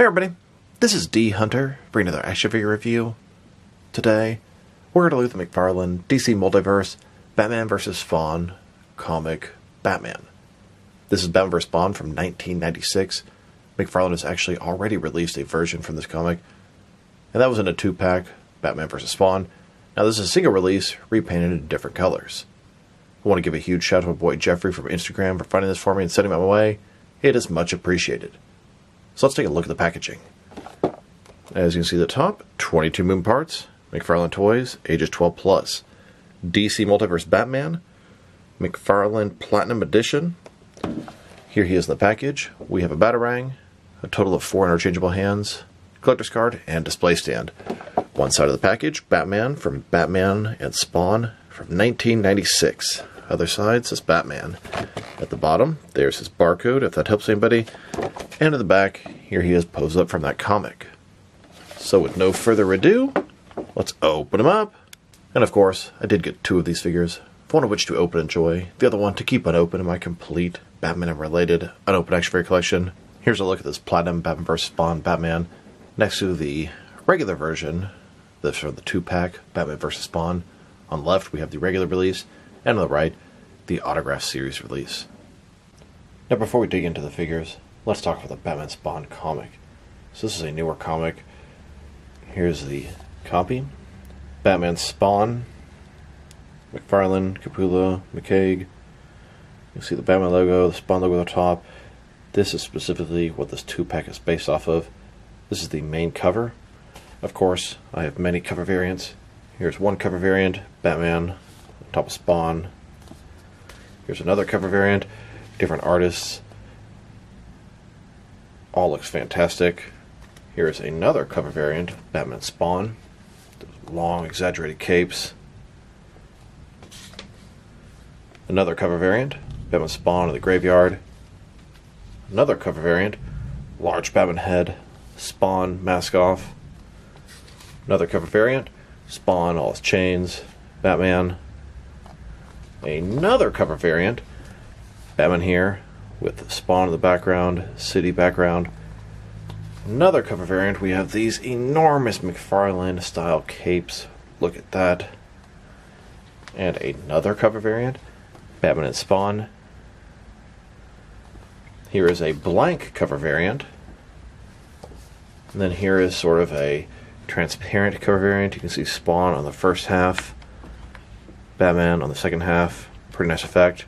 everybody, this is D Hunter for another action figure review. Today, we're going to look at the McFarlane DC Multiverse Batman vs. Spawn comic Batman. This is Batman vs. Spawn from 1996. McFarlane has actually already released a version from this comic, and that was in a 2-pack, Batman vs. Spawn. Now this is a single release, repainted in different colors. I want to give a huge shout out to my boy Jeffrey from Instagram for finding this for me and sending it my way. It is much appreciated. So let's take a look at the packaging. As you can see at the top, 22 moving parts, McFarlane Toys, ages 12 plus. DC Multiverse Batman, McFarlane Platinum Edition. Here he is in the package. We have a Batarang, a total of 4 interchangeable hands, collector's card, and display stand. One side of the package, Batman from Batman and Spawn from 1996. Other side says Batman. At the bottom, there's his barcode, if that helps anybody. And at the back, here he is posed up from that comic. So with no further ado, let's open him up. And of course, I did get 2 of these figures, one of which to open and enjoy, the other one to keep unopened in my complete Batman and related unopened action figure collection. Here's a look at this Platinum Batman vs. Spawn Batman next to the regular version. This from the 2-pack Batman vs. Spawn. On the left, we have the regular release, and on the right, the Autograph Series release. Now, before we dig into the figures, let's talk about the Batman Spawn comic. So this is a newer comic. Here's the copy. Batman Spawn, McFarlane, Capullo, McCaig. You see the Batman logo, the Spawn logo at the top. This is specifically what this 2-pack is based off of. This is the main cover. Of course, I have many cover variants. Here's one cover variant, Batman, on top of Spawn. Here's another cover variant, different artists. All looks fantastic. Here's another cover variant, Batman Spawn. Those long, exaggerated capes. Another cover variant, Batman Spawn in the graveyard. Another cover variant, large Batman head, Spawn mask off. Another cover variant, Spawn, all his chains, Batman. Another cover variant, Batman here, with Spawn in the background, city background. Another cover variant, we have these enormous McFarlane style capes. Look at that. And another cover variant, Batman and Spawn. Here is a blank cover variant. And then here is sort of a transparent cover variant. You can see Spawn on the first half, Batman on the second half. Pretty nice effect.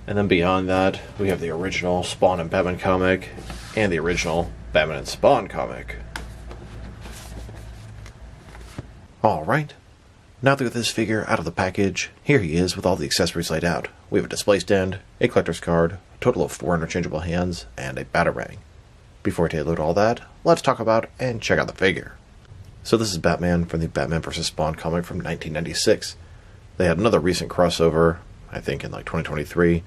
And then beyond that, we have the original Spawn and Batman comic and the original Batman and Spawn comic. Alright, now that we get this figure out of the package, here he is with all the accessories laid out. We have a display stand, a collector's card, a total of 4 interchangeable hands, and a Batarang. Before we take a look at all that, let's talk about and check out the figure. So this is Batman from the Batman vs. Spawn comic from 1996. They had another recent crossover, I think in like 2023.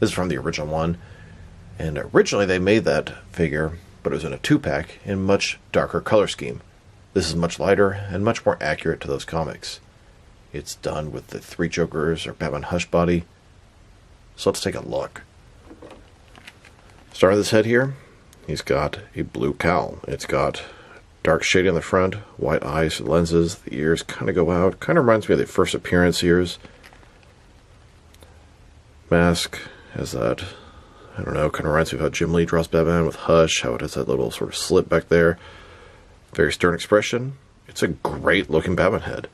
This is from the original one. And originally they made that figure, but it was in a 2-pack in much darker color scheme. This is much lighter and much more accurate to those comics. It's done with the 3 Jokers or Batman Hush body. So let's take a look. Starting with this head here, he's got a blue cowl. It's got dark shading on the front, white eyes for the lenses, the ears kind of go out. Kind of reminds me of the first appearance ears. Mask has that, I don't know, kind of reminds me of how Jim Lee draws Batman with Hush, how it has that little sort of slit back there. Very stern expression. It's a great looking Batman head.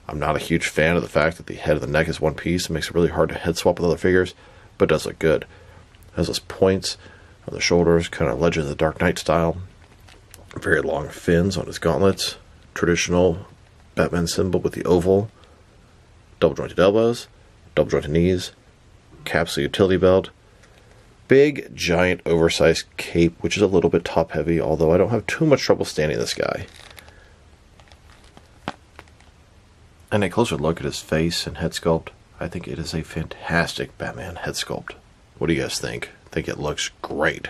I'm not a huge fan of the fact that the head and the neck is one piece. It makes it really hard to head swap with other figures, but it does look good. It has those points on the shoulders, kind of Legend of the Dark Knight style. Very long fins on his gauntlets. Traditional Batman symbol with the oval. Double jointed elbows. Double jointed knees. Capsule utility belt. Big, giant, oversized cape, which is a little bit top heavy, although I don't have too much trouble standing this guy. And a closer look at his face and head sculpt. I think it is a fantastic Batman head sculpt. What do you guys think? I think it looks great.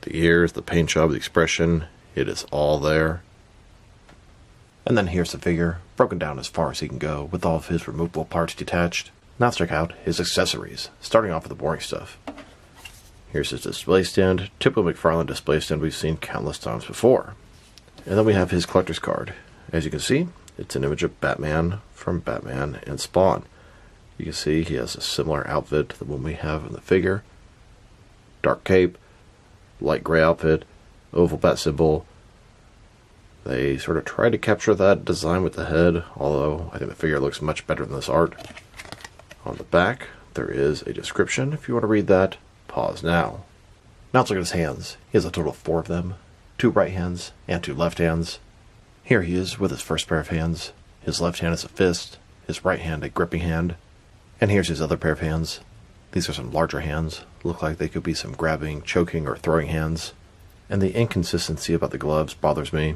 The ears, the paint job, the expression, it is all there. And then here's the figure, broken down as far as he can go, with all of his removable parts detached. Now let's check out his accessories, starting off with the boring stuff. Here's his display stand, typical McFarlane display stand we've seen countless times before. And then we have his collector's card. As you can see, it's an image of Batman from Batman and Spawn. You can see he has a similar outfit to the one we have in the figure. Dark cape, light gray outfit, oval bat symbol. They sort of tried to capture that design with the head, although I think the figure looks much better than this art. On the back, there is a description. If you want to read that, pause now. Now let's look at his hands. He has a total of 4 of them. 2 right hands and 2 left hands. Here he is with his first pair of hands. His left hand is a fist, his right hand a gripping hand. And here's his other pair of hands. These are some larger hands. Look like they could be some grabbing, choking, or throwing hands. And the inconsistency about the gloves bothers me.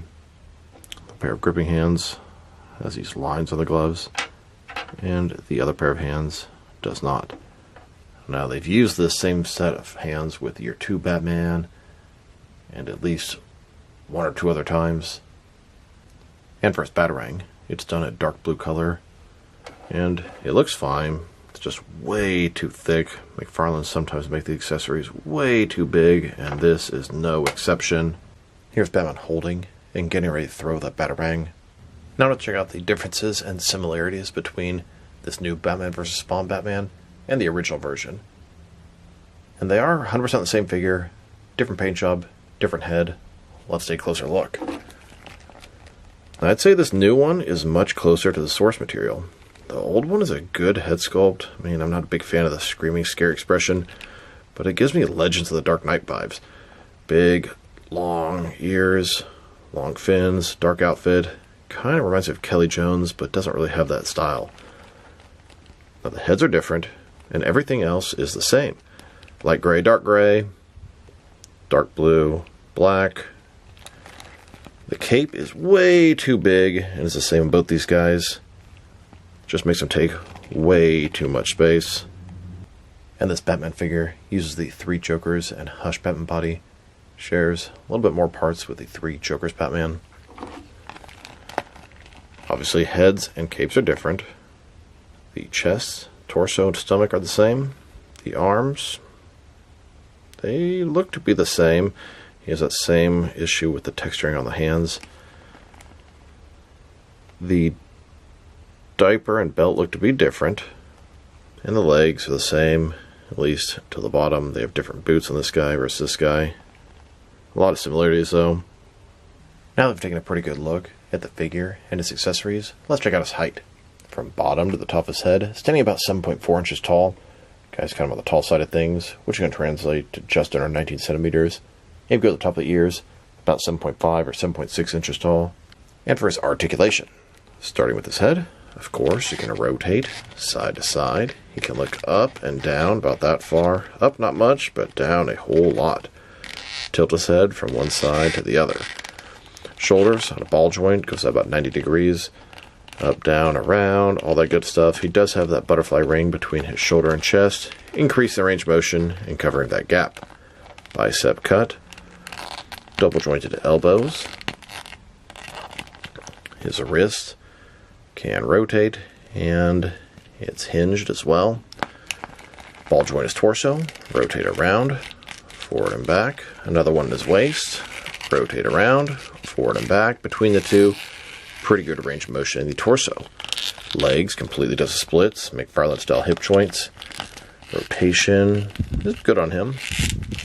A pair of gripping hands has these lines on the gloves, and the other pair of hands does not. Now they've used this same set of hands with Year 2 Batman, and at least 1 or 2 other times. And for his Batarang, it's done a dark blue color, and it looks fine. It's just way too thick. McFarlane sometimes make the accessories way too big, and this is no exception. Here's Batman holding and getting ready to throw that Batarang. Now let's check out the differences and similarities between this new Batman vs. Spawn Batman and the original version. And they are 100% the same figure, different paint job, different head. Let's take a closer look. I'd say this new one is much closer to the source material. The old one is a good head sculpt. I mean, I'm not a big fan of the screaming, scary expression, but it gives me Legends of the Dark Knight vibes. Big, long ears, long fins, dark outfit. Kind of reminds me of Kelly Jones, but doesn't really have that style. Now the heads are different, and everything else is the same. Light gray, dark blue, black. The cape is way too big, and it's the same in both these guys. Just makes them take way too much space. And this Batman figure uses the 3 Jokers and Hush Batman body. Shares a little bit more parts with the 3 Jokers Batman. Obviously, heads and capes are different. The chest, torso, and stomach are the same. The arms, they look to be the same. He has that same issue with the texturing on the hands. The diaper and belt look to be different. And the legs are the same, at least to the bottom. They have different boots on this guy versus this guy. A lot of similarities, though. Now that we've taken a pretty good look at the figure and its accessories, let's check out his height. From bottom to the top of his head, standing about 7.4 inches tall. Guy's kind of on the tall side of things, which is going to translate to just under 19 centimeters. If you go to the top of the ears, about 7.5 or 7.6 inches tall. And for his articulation, starting with his head, of course, you can rotate side to side. He can look up and down about that far. Up not much, but down a whole lot. Tilt his head from one side to the other. Shoulders on a ball joint goes about 90 degrees. Up, down, around, all that good stuff. He does have that butterfly ring between his shoulder and chest, increasing the range of motion and covering that gap. Bicep cut. Double jointed elbows. His wrist can rotate, and it's hinged as well. Ball joint his torso, rotate around, forward and back. Another one in his waist, rotate around, forward and back. Between the two, pretty good range of motion in the torso. Legs completely does the splits, McFarlane style hip joints. Rotation is good on him.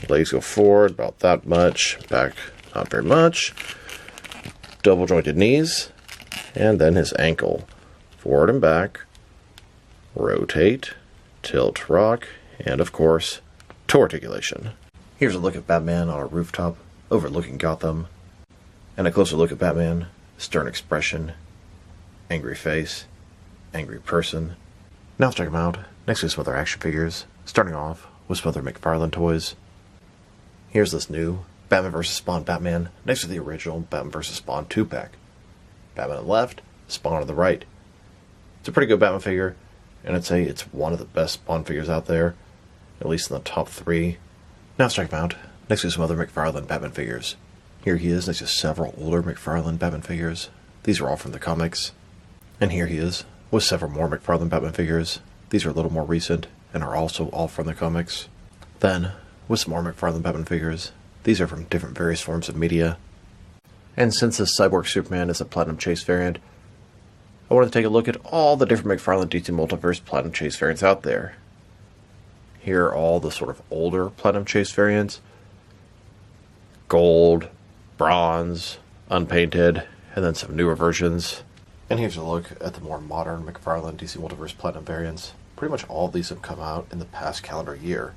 Legs go forward about that much, back not very much. Double jointed knees, and then his ankle. Forward and back, rotate, tilt, rock, and of course, toe articulation. Here's a look at Batman on a rooftop overlooking Gotham. And a closer look at Batman. Stern expression, angry face, angry person. Now let's check them out next to some other action figures, starting off with some other McFarlane toys. Here's this new Batman vs. Spawn Batman next to the original Batman vs. Spawn 2-pack. Batman on the left, Spawn on the right. It's a pretty good Batman figure, and I'd say it's one of the best Spawn figures out there, at least in the top 3. Now let's check them out next to some other McFarlane Batman figures. Here he is next to several older McFarlane Batman figures. These are all from the comics. And here he is with several more McFarlane Batman figures. These are a little more recent and are also all from the comics. Then, with some more McFarlane Batman figures. These are from different various forms of media. And since this Cyborg Superman is a Platinum Chase variant, I wanted to take a look at all the different McFarlane DC Multiverse Platinum Chase variants out there. Here are all the sort of older Platinum Chase variants. Gold, bronze, unpainted, and then some newer versions. And here's a look at the more modern McFarlane DC Multiverse Platinum variants. Pretty much all of these have come out in the past calendar year.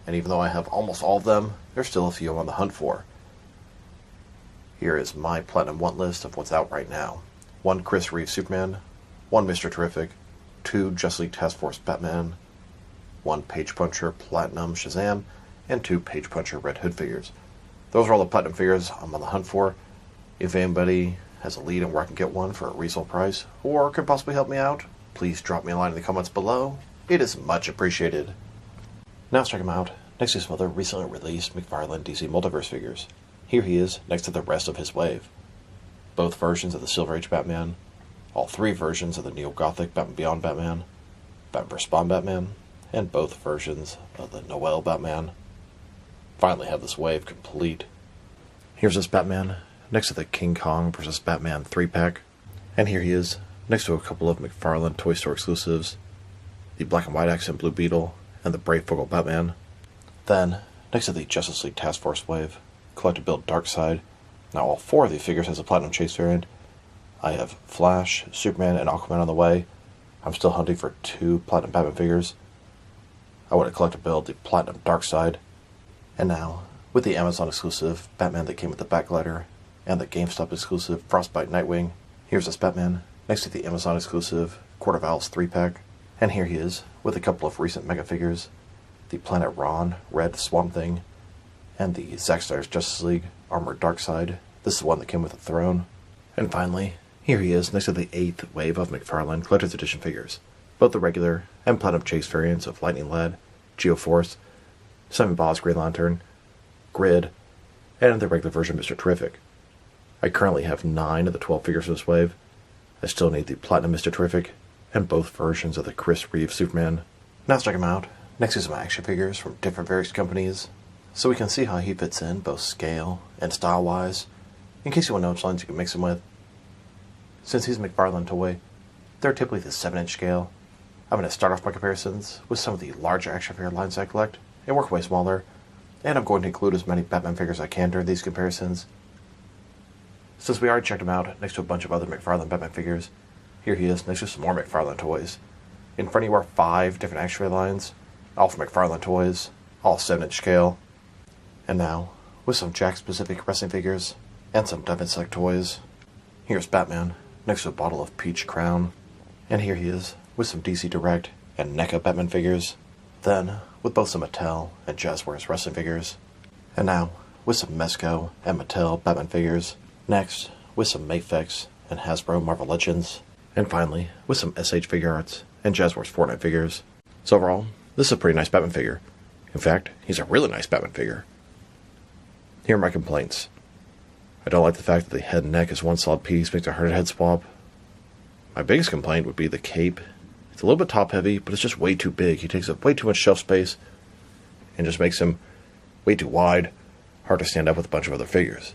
And even though I have almost all of them, there's still a few I'm on the hunt for. Here is my Platinum want list of what's out right now. 1 Chris Reeve Superman, 1 Mr. Terrific, 2 Justice League Task Force Batman, 1 Page Puncher Platinum Shazam, and 2 Page Puncher Red Hood figures. Those are all the Platinum figures I'm on the hunt for. If anybody has a lead on where I can get one for a reasonable price, or can possibly help me out, please drop me a line in the comments below. It is much appreciated. Now let's check him out next to some other recently released McFarlane DC Multiverse figures. Here he is next to the rest of his wave. Both versions of the Silver Age Batman, all 3 versions of the Neo-Gothic Batman Beyond Batman, Batman vs. Spawn Batman, and both versions of the Noel Batman. Finally have this wave complete. Here's this Batman next to the King Kong vs. Batman 3-pack. And here he is next to a couple of McFarlane Toy Store exclusives, the Black and White Accent Blue Beetle and the Brave Batman. Then, next to the Justice League Task Force wave, Collector Build Darkseid. Now all 4 of these figures has a Platinum Chase variant. I have Flash, Superman, and Aquaman on the way. I'm still hunting for 2 Platinum Batman figures. I want to Collector Build the Platinum Darkseid. And now, with the Amazon exclusive Batman that came with the Batglider, and the GameStop exclusive Frostbite Nightwing, here's this Batman next to the Amazon exclusive Court of Owls 3-pack. And here he is with a couple of recent Mega figures, the Planet Ron Red Swamp Thing, and the Zack Snyder's Justice League Armored Darkseid. This is the one that came with a throne. And finally, here he is next to the 8th wave of McFarlane Collector's Edition figures, both the regular and Platinum Chase variants of Lightning Lad, Geoforce, Simon Baugh's Green Lantern, Grid, and the regular version Mr. Terrific. I currently have 9 of the 12 figures of this wave. I still need the Platinum Mr. Terrific, and both versions of the Chris Reeve Superman. Now let's check him out next to some action figures from different various companies, so we can see how he fits in both scale and style-wise, in case you want to know which lines you can mix him with. Since he's a McFarlane toy, they're typically the 7-inch scale. I'm going to start off my comparisons with some of the larger action figure lines I collect, and work way smaller, and I'm going to include as many Batman figures as I can during these comparisons. Since we already checked him out next to a bunch of other McFarlane Batman figures, here he is next to some more McFarlane toys. In front of you are 5 different action figure lines, all from McFarlane toys, all 7-inch scale. And now, with some Jack-specific wrestling figures, and some Diamond Select toys, here's Batman next to a bottle of Peach Crown. And here he is with some DC Direct and NECA Batman figures. Then, with both some Mattel and Jazzwares wrestling figures. And now, with some Mezco and Mattel Batman figures. Next, with some Mafex and Hasbro Marvel Legends. And finally, with some SH Figure Arts and Jazzwares Fortnite figures. So overall, this is a pretty nice Batman figure. In fact, he's a really nice Batman figure. Here are my complaints. I don't like the fact that the head and neck is one solid piece, makes a hard head swap. My biggest complaint would be the cape. It's a little bit top heavy, but it's just way too big. He takes up way too much shelf space, and just makes him way too wide, hard to stand up with a bunch of other figures.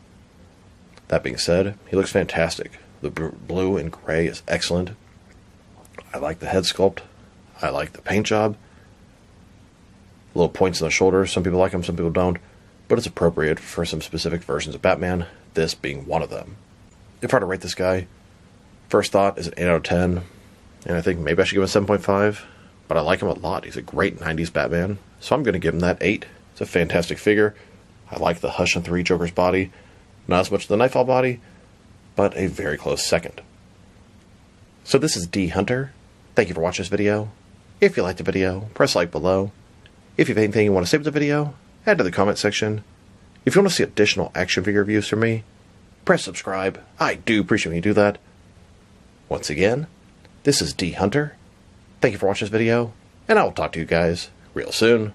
That being said, he looks fantastic. The blue and gray is excellent. I like the head sculpt. I like the paint job. Little points on the shoulders. Some people like them, some people don't. But it's appropriate for some specific versions of Batman, this being one of them. If I were to rate this guy, first thought is an 8 out of 10. And I think maybe I should give him a 7.5. But I like him a lot. He's a great 90s Batman. So I'm going to give him that 8. It's a fantastic figure. I like the Hush and 3 Joker's body. Not as much as the Nightfall body, but a very close second. So this is D Hunter. Thank you for watching this video. If you liked the video, press like below. If you have anything you want to say with the video, add to the comment section. If you want to see additional action figure reviews from me, press subscribe. I do appreciate when you do that. Once again, this is D Hunter. Thank you for watching this video, and I will talk to you guys real soon.